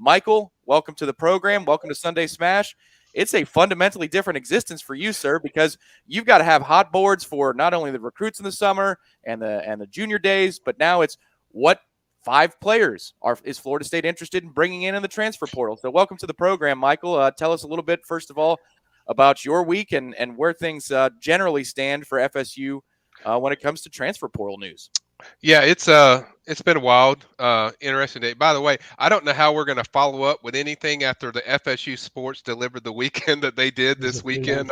Michael, welcome to the program. Welcome to Sunday Smash. It's a fundamentally different existence for you, sir, because you've got to have hot boards for not only the recruits in the summer and the junior days, but now it's what 5 players is Florida State interested in bringing in the transfer portal. So welcome to the program, Michael. Tell us a little bit, first of all, about your week and where things generally stand for FSU when it comes to transfer portal news. Yeah, it's been a wild, interesting day. By the way, I don't know how we're going to follow up with anything after the FSU Sports delivered the weekend that they did this weekend.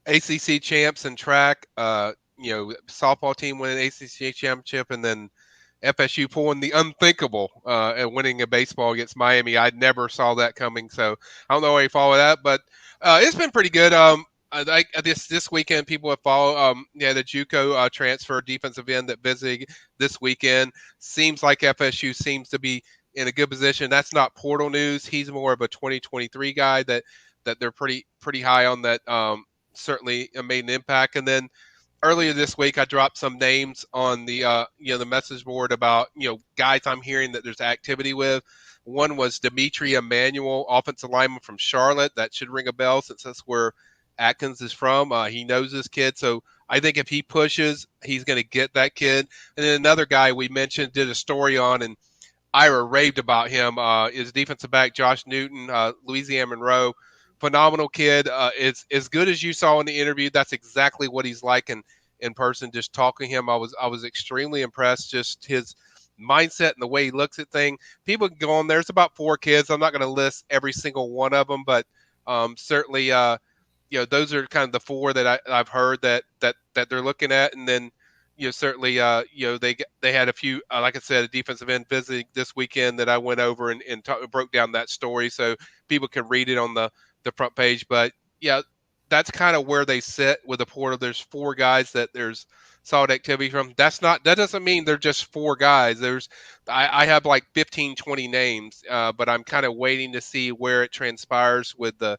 ACC champs in track, softball team winning ACC championship, and then FSU pulling the unthinkable and winning a baseball against Miami. I never saw that coming, so I don't know how you follow that, but it's been pretty good. This weekend, people have followed. The JUCO transfer defensive end that visited this weekend. Seems like FSU seems to be in a good position. That's not portal news. He's more of a 2023 guy that they're pretty high on. That certainly made an impact. And then earlier this week, I dropped some names on the message board about guys I'm hearing that there's activity with. One was Dimitri Emmanuel, offensive lineman from Charlotte. That should ring a bell since that's where Atkins is from. He knows this kid, so I think if he pushes, he's going to get that kid. And then another guy we mentioned did a story on, and Ira raved about him, is defensive back Josh Newton, Louisiana Monroe. Phenomenal kid. Is as good as you saw in the interview. That's exactly what he's like in person. Just talking to him, I was extremely impressed. Just his mindset and the way he looks at things. People can go on. There's about 4 kids. I'm not going to list every single one of them, but certainly, those are kind of the 4 that I've heard that they're looking at. And then, certainly, they had a few, like I said, a defensive end visiting this weekend that I went over and broke down that story so people can read it on the front page. But yeah, that's kind of where they sit with the portal. There's 4 guys that there's solid activity from. That doesn't mean they're just 4 guys. I have like 15, 20 names, but I'm kind of waiting to see where it transpires with the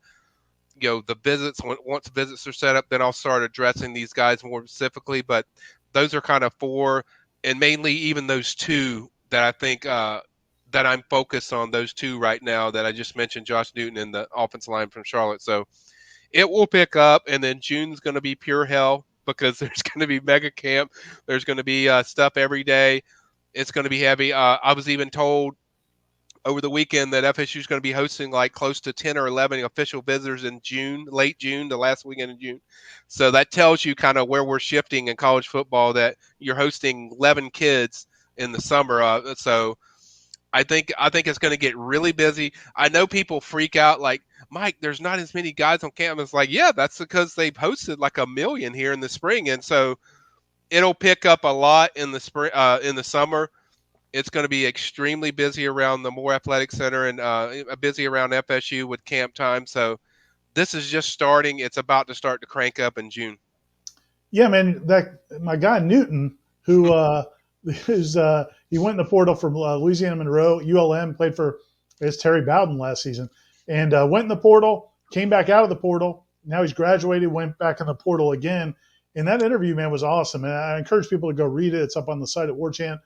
visits. Once visits are set up, then I'll start addressing these guys more specifically. But those are kind of 4, and mainly even those 2 that I think that I'm focused on. Those 2 right now that I just mentioned, Josh Newton and the offensive line from Charlotte. So it will pick up, and then June's going to be pure hell because there's going to be mega camp. There's going to be stuff every day. It's going to be heavy. I was even told over the weekend that FSU is going to be hosting like close to 10 or 11 official visitors in June, late June, the last weekend in June. So that tells you kind of where we're shifting in college football, that you're hosting 11 kids in the summer. So I think it's going to get really busy. I know people freak out like, Mike, there's not as many guys on campus. Like, yeah, that's because they've hosted like 1 million here in the spring. And so it'll pick up a lot in the spring, in the summer. It's going to be extremely busy around the Moore Athletic Center and busy around FSU with camp time. So this is just starting. It's about to start to crank up in June. Yeah, man, that my guy Newton, who he went in the portal from Louisiana Monroe, ULM, played for Terry Bowden last season, and went in the portal, came back out of the portal. Now he's graduated, went back in the portal again. And that interview, man, was awesome. And I encourage people to go read it. It's up on the site at Warchant.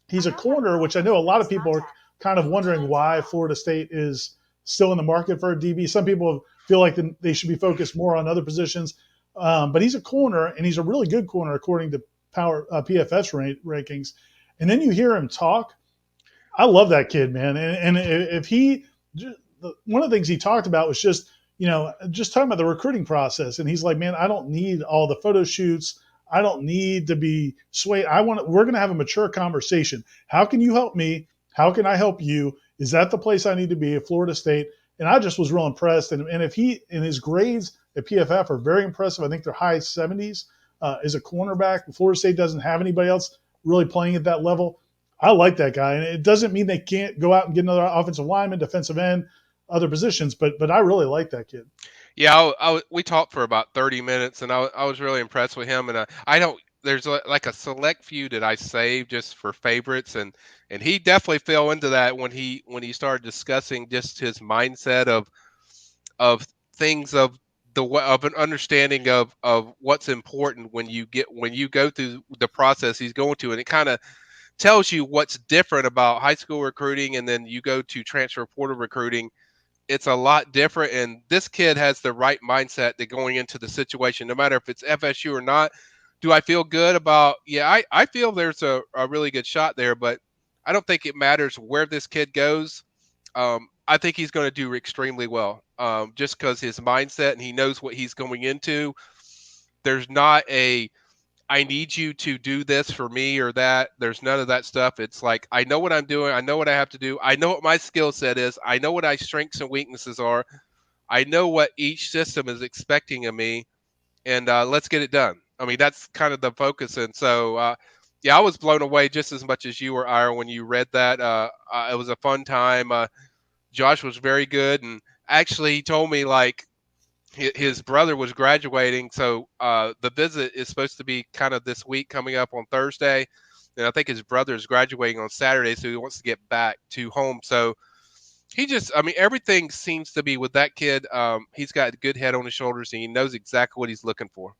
He's a corner, which I know a lot of people are kind of wondering why Florida State is still in the market for a DB. Some people feel like they should be focused more on other positions. But he's a corner, and he's a really good corner according to PFS rankings. And then you hear him talk. I love that kid, man. And if he – one of the things he talked about was just talking about the recruiting process. And he's like, man, I don't need all the photo shoots. I don't need to be swayed. We're going to have a mature conversation. How can you help me? How can I help you? Is that the place I need to be at Florida State? And I just was real impressed. And if his grades at PFF are very impressive. I think they're high 70s as a cornerback. Florida State doesn't have anybody else really playing at that level. I like that guy. And it doesn't mean they can't go out and get another offensive lineman, defensive end, other positions. But I really like that kid. Yeah, we talked for about 30 minutes, and I was really impressed with him. And there's like a select few that I saved just for favorites, and he definitely fell into that when he started discussing just his mindset of things, of an understanding of what's important when you go through the process he's going to, and it kind of tells you what's different about high school recruiting, and then you go to transfer portal recruiting. It's a lot different, and this kid has the right mindset to going into the situation, no matter if it's FSU or not. Do I feel good about? Yeah, I feel there's a really good shot there, but I don't think it matters where this kid goes. I think he's going to do extremely well, just because his mindset and he knows what he's going into. There's not a I need you to do this for me or that. There's none of that stuff. It's like, I know what I'm doing. I know what I have to do. I know what my skill set is. I know what my strengths and weaknesses are. I know what each system is expecting of me, and let's get it done. I mean, that's kind of the focus. And so, yeah, I was blown away just as much as you were, Ira, when you read that. It was a fun time. Josh was very good, and actually, he told me like his brother was graduating, so the visit is supposed to be kind of this week coming up on Thursday, and I think his brother is graduating on Saturday, so he wants to get back to home. So I mean, everything seems to be with that kid. He's got a good head on his shoulders, and he knows exactly what he's looking for.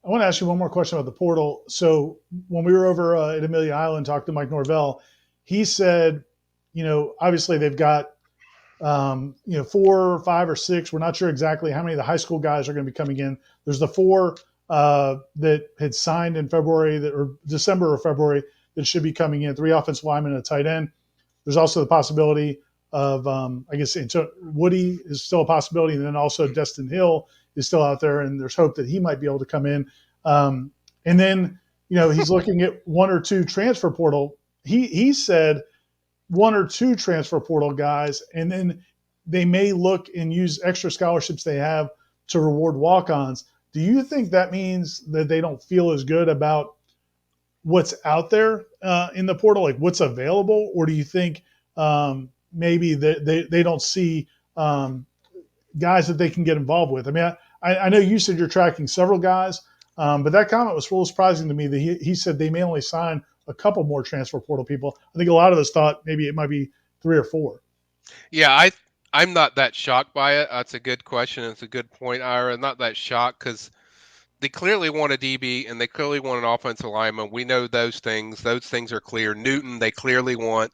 I want to ask you one more question about the portal. So when we were over at Amelia Island, talked to Mike Norvell, he said, obviously they've got 4 or 5 or 6. We're not sure exactly how many of the high school guys are going to be coming in. There's the 4 that had signed in February or December or February that should be coming in. 3 offensive linemen and a tight end. There's also the possibility of, I guess, Woody is still a possibility. And then also Destin Hill is still out there. And there's hope that he might be able to come in. And then, he's looking at 1 or 2 transfer portal. He said 1 or 2 transfer portal guys, and then they may look and use extra scholarships they have to reward walk-ons. Do you think that means that they don't feel as good about what's out there in the portal, like what's available? Or do you think maybe they don't see guys that they can get involved with? I mean, I know you said you're tracking several guys, but that comment was a little surprising to me that he said they may only sign a couple more transfer portal people. I think a lot of us thought maybe it might be 3 or 4. Yeah, I'm not that shocked by it. That's a good question. It's a good point, Ira. I'm not that shocked because they clearly want a DB and they clearly want an offensive lineman. We know those things. Those things are clear. Newton, they clearly want.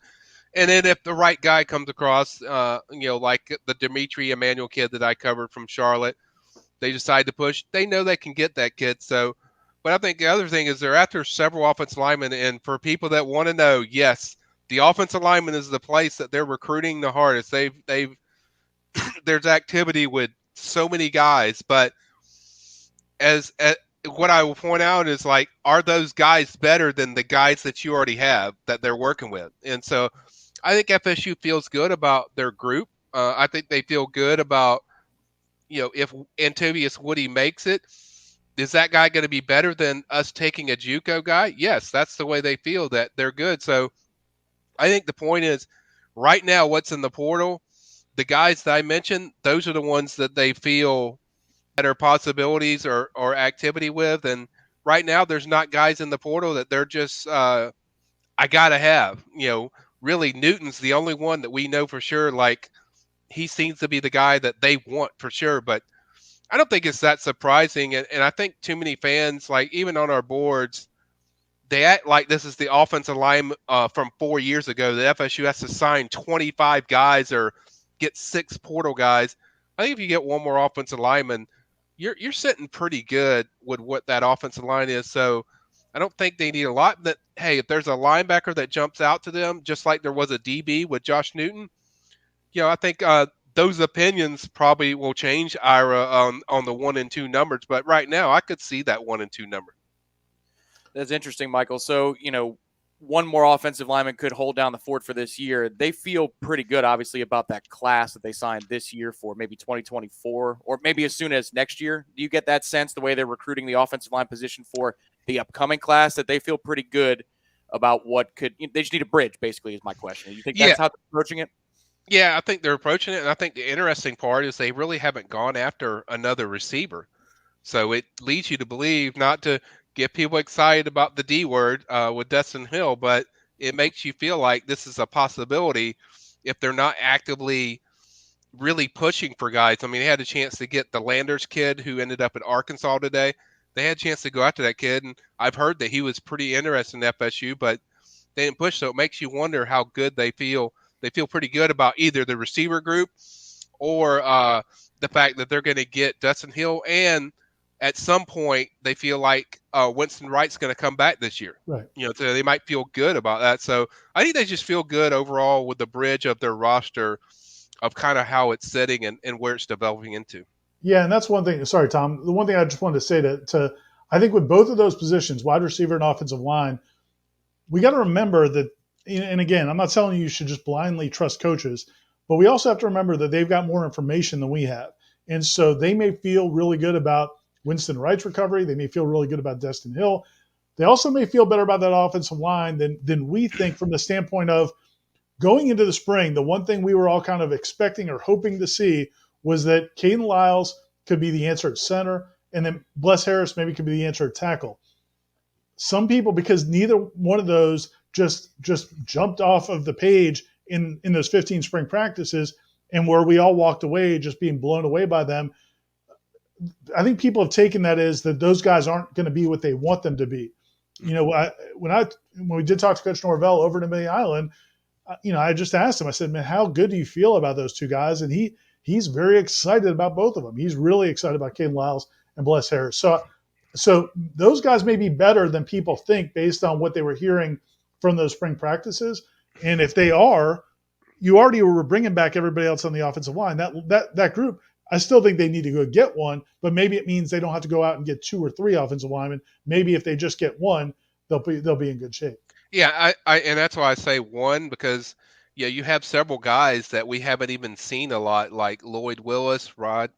And then if the right guy comes across, like the Dimitri Emmanuel kid that I covered from Charlotte, they decide to push. They know they can get that kid. So, but I think the other thing is they're after several offensive linemen. And for people that want to know, yes, the offensive lineman is the place that they're recruiting the hardest. They've there's activity with so many guys, but as what I will point out is like, are those guys better than the guys that you already have that they're working with? And so I think FSU feels good about their group. I think they feel good about, if Antovius Woody makes it, is that guy going to be better than us taking a JUCO guy? Yes, that's the way they feel, that they're good. So I think the point is right now, what's in the portal, the guys that I mentioned, those are the ones that they feel better possibilities or activity with. And right now there's not guys in the portal that they're just, I got to have, really Newton's the only one that we know for sure. Like he seems to be the guy that they want for sure, but I don't think it's that surprising. And I think too many fans, like even on our boards, they act like this is the offensive line from 4 years ago. The FSU has to sign 25 guys or get 6 portal guys. I think if you get one more offensive lineman, you're sitting pretty good with what that offensive line is. So I don't think they need a lot. That hey, if there's a linebacker that jumps out to them, just like there was a DB with Josh Newton, I think those opinions probably will change, Ira, on the 1 and 2 numbers. But right now, I could see that 1 and 2 number. That's interesting, Michael. So, one more offensive lineman could hold down the fort for this year. They feel pretty good, obviously, about that class that they signed this year for maybe 2024 or maybe as soon as next year. Do you get that sense, the way they're recruiting the offensive line position for the upcoming class, that they feel pretty good about what could – they just need a bridge, basically, is my question. You think that's how they're approaching it? Yeah, I think they're approaching it, and I think the interesting part is they really haven't gone after another receiver. So it leads you to believe, not to get people excited about the D word with Destin Hill, but it makes you feel like this is a possibility if they're not actively really pushing for guys. I mean, they had a chance to get the Landers kid who ended up at Arkansas today. They had a chance to go after that kid, and I've heard that he was pretty interested in FSU, but they didn't push. So it makes you wonder how good they feel. They feel pretty good about either the receiver group or the fact that they're going to get Dustin Hill, and at some point they feel like Winston Wright's going to come back this year. Right. So they might feel good about that. So I think they just feel good overall with the bridge of their roster of kind of how it's setting and where it's developing into. Yeah, and that's one thing. Sorry, Tom. The one thing I just wanted to say to I think with both of those positions, wide receiver and offensive line, we got to remember that. And again, I'm not telling you should just blindly trust coaches, but we also have to remember that they've got more information than we have, and so they may feel really good about Winston Wright's recovery. They may feel really good about Destin Hill. They also may feel better about that offensive line than we think from the standpoint of going into the spring. The one thing we were all kind of expecting or hoping to see was that Caden Lyles could be the answer at center, and then Bless Harris maybe could be the answer at tackle. Some people, because neither one of those just jumped off of the page in those 15 spring practices, and where we all walked away just being blown away by them, I think people have taken that as that those guys aren't going to be what they want them to be. When we did talk to Coach Norvell over in Amelia Island, I just asked him. I said, "Man, how good do you feel about those two guys?" And he's very excited about both of them. He's really excited about Caden Lyles and Bless Harris. So those guys may be better than people think based on what they were hearing from those spring practices. And if they are, you already were bringing back everybody else on the offensive line. That group, I still think they need to go get one, but maybe it means they don't have to go out and get 2 or 3 offensive linemen. Maybe if they just get one, they'll be in good shape. Yeah, I and that's why I say one, because you have several guys that we haven't even seen a lot, like Lloyd Willis, Rod,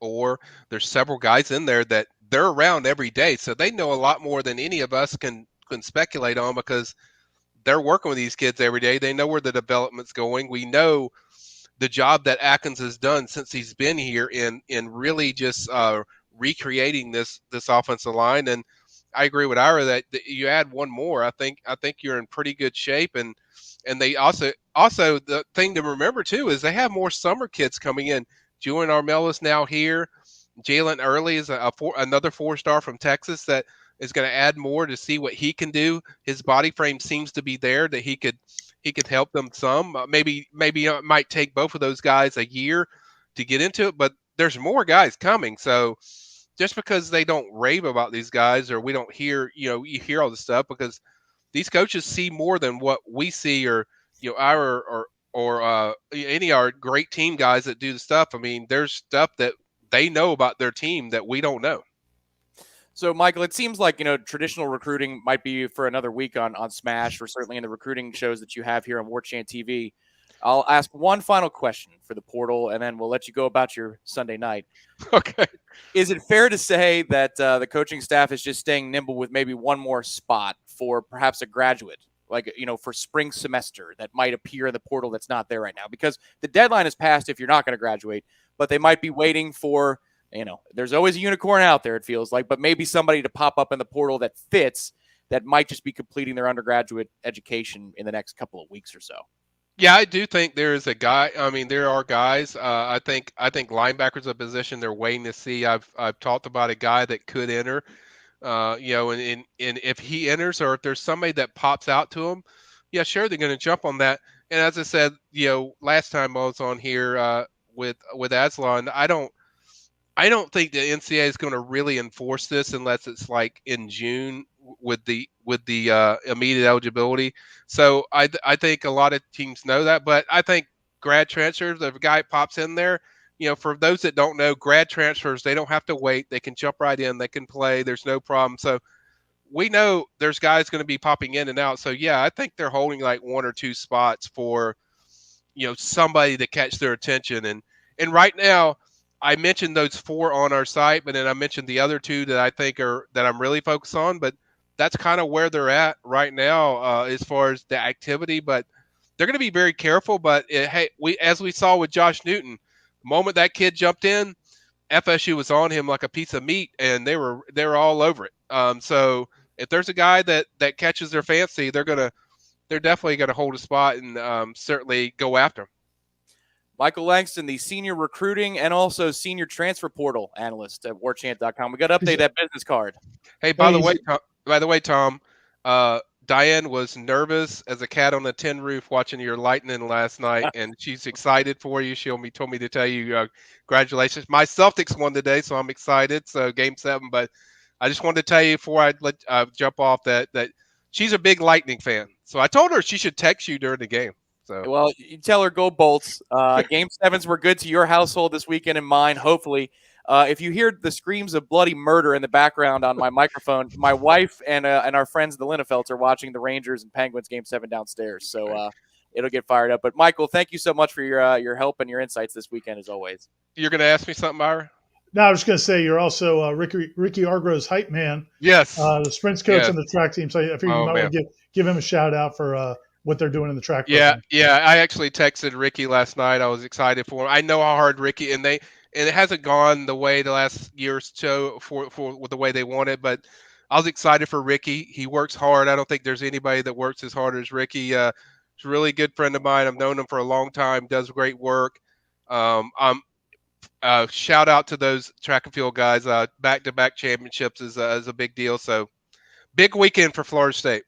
or there's several guys in there that they're around every day, so they know a lot more than any of us can speculate on, because they're working with these kids every day. They know where the development's going. We know the job that Atkins has done since he's been here in really just recreating this offensive line. And I agree with Ira that you add one more, I think you're in pretty good shape. And they also the thing to remember too is they have more summer kids coming in. Julian Armel is now here. Jalen Early is another 4-star from Texas that is going to add more to see what he can do. His body frame seems to be there that he could help them some. Maybe it might take both of those guys a year to get into it, but there's more guys coming. So just because they don't rave about these guys, or we don't hear, you hear all this stuff, because these coaches see more than what we see, or our or any of our great team guys that do the stuff. I mean, there's stuff that they know about their team that we don't know. So, Michael, it seems like, traditional recruiting might be for another week on Smash, or certainly in the recruiting shows that you have here on Warchant TV. I'll ask one final question for the portal, and then we'll let you go about your Sunday night. Okay. Is it fair to say that the coaching staff is just staying nimble with maybe one more spot for perhaps a graduate, like, for spring semester that might appear in the portal that's not there right now? Because the deadline is passed if you're not going to graduate, but they might be waiting for – there's always a unicorn out there, it feels like, but maybe somebody to pop up in the portal that fits, that might just be completing their undergraduate education in the next couple of weeks or so. Yeah, I do think there is a guy. I mean, there are guys. I think linebacker's a position they're waiting to see. I've talked about a guy that could enter, and if he enters, or if there's somebody that pops out to him, yeah, sure, they're going to jump on that. And as I said, last time I was on here with Aslan, I don't think the NCAA is going to really enforce this unless it's like in June with the immediate eligibility. So I think a lot of teams know that, but I think grad transfers, if a guy pops in there, for those that don't know, grad transfers, they don't have to wait. They can jump right in. They can play. There's no problem. So we know there's guys going to be popping in and out. So yeah, I think they're holding like 1 or 2 spots for, somebody to catch their attention. And right now, I mentioned those 4 on our site, but then I mentioned the other 2 that I think that I'm really focused on. But that's kind of where they're at right now as far as the activity. But they're going to be very careful. But hey, as we saw with Josh Newton, the moment that kid jumped in, FSU was on him like a piece of meat, and they were all over it. So if there's a guy that catches their fancy, they're definitely going to hold a spot and certainly go after him. Michael Langston, the senior recruiting and also senior transfer portal analyst at warchant.com. We got to update that business card. Hey, by the way, Tom, Diane was nervous as a cat on a tin roof watching your Lightning last night, and she's excited for you. Told me to tell you congratulations. My Celtics won today, so I'm excited. So Game 7, but I just wanted to tell you before I let jump off that she's a big Lightning fan. So I told her she should text you during the game. So Well, you tell her go Bolts. Game 7s were good to your household this weekend and mine, hopefully. If you hear the screams of bloody murder in the background on my microphone, my wife and our friends, the Linnefelds, are watching the Rangers and Penguins Game 7 downstairs. So it'll get fired up. But, Michael, thank you so much for your help and your insights this weekend, as always. you're going to ask me something, Myra? No, I was just going to say you're also Ricky Argro's hype man, Yes. the sprints coach Yes. and the track team. So I figured you might want to give him a shout out for what they're doing in the track program. Yeah. I actually texted Ricky last night. I was excited for him. I know how hard Ricky and it hasn't gone the way the last year or so for the way they want it, but I was excited for Ricky. He works hard. I don't think there's anybody that works as hard as Ricky. He's a really good friend of mine. I've known him for a long time. Does great work. Shout out to those track and field guys. Back-to-back championships is a big deal. So big weekend for Florida State.